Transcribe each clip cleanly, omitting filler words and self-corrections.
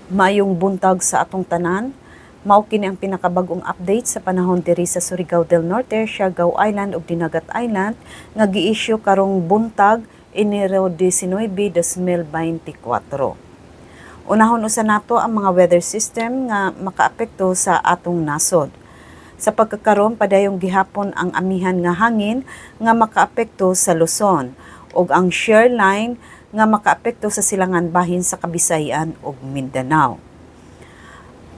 Mayong buntag sa atong tanan, mao kini ang pinakabag-ong update sa panahon diri sa Surigao del Norte, Siargao Island ug Dinagat Island nga gi-issue karong buntag Enero 19, 2024. Unahon usa nato ang mga weather system nga makaapekto sa atong nasod. Sa pagkakaron padayong gihapon ang amihan nga hangin nga makaapekto sa Luzon ug ang shear line nga makaapekto sa silangan bahin sa Kabisayan ug Mindanao.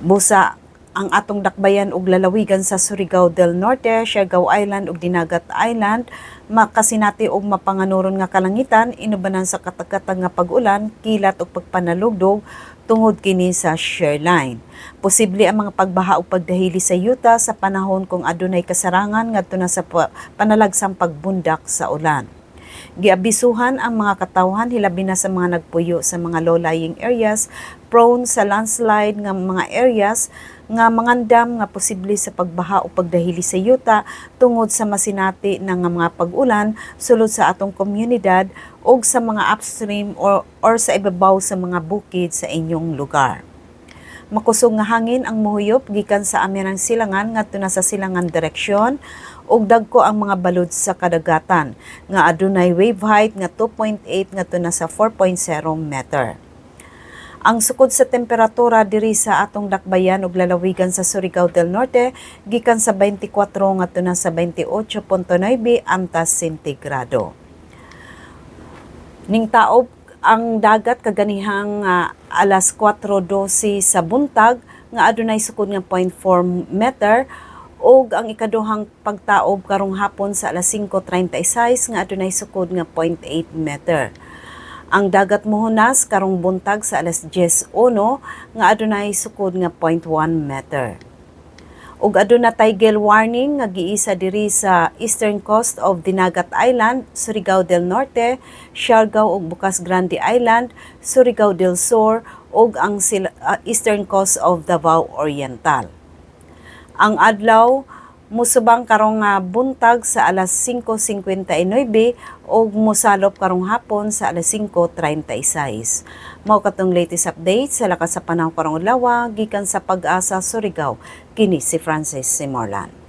Busa ang atong dakbayan ug lalawigan sa Surigao del Norte, Siargao Island ug Dinagat Island makasinati og mapanganuron nga kalangitan inubanan sa katag-katag nga pag-ulan, kilat ug pagpanalugdog tungod kini sa shear line. Posible ang mga pagbaha ug pagdahili sa yuta sa panahon kung adunay kasarangan ngadto na sa panalagsang pagbundak sa ulan. Giabisuhan ang mga katawhan hilabi na sa mga nagpuyo sa mga low-lying areas, prone sa landslide nga mga areas nga mangandam nga posible sa pagbaha o pagdahili sa yuta tungod sa masinati ng mga pag-ulan sulod sa atong komunidad o sa mga upstream or sa ibabaw sa mga bukid sa inyong lugar. Makusog nga hangin ang muhuyop gikan sa amirang silangan ngadto na sa silangan direksyon ug dagko ang mga balod sa kadagatan nga adunay wave height nga 2.8 ngadto na sa 4.0 meter. Ang sukod sa temperatura diri sa atong dakbayan ug lalawigan sa Surigao del Norte gikan sa 24 ngadto na sa 28.9 antas sentigrado. Ning taob ang dagat kaganihang alas 4:12 sa buntag nga adunay sukod nga 0.4 meter ug ang ikaduhang pagtaob karong hapon sa alas 5:36 nga adunay sukod nga 0.8 meter. Ang dagat mohunas karong buntag sa alas 10:01 nga adunay sukod nga 0.1 meter. Ug aduna tidal warning nga giisa diri sa eastern coast of Dinagat Island, Surigao del Norte, Siargao ug Bocas Grande Island, Surigao del Sur ug ang eastern coast of Davao Oriental. Ang adlaw musubang karong buntag sa alas 5:59 ug mosalop karong hapon sa alas 5:36. Mao katong latest update sa lakas sa panahon karong adlaw gikan sa Pag-asa Surigao. Kini si Francis Simorlan.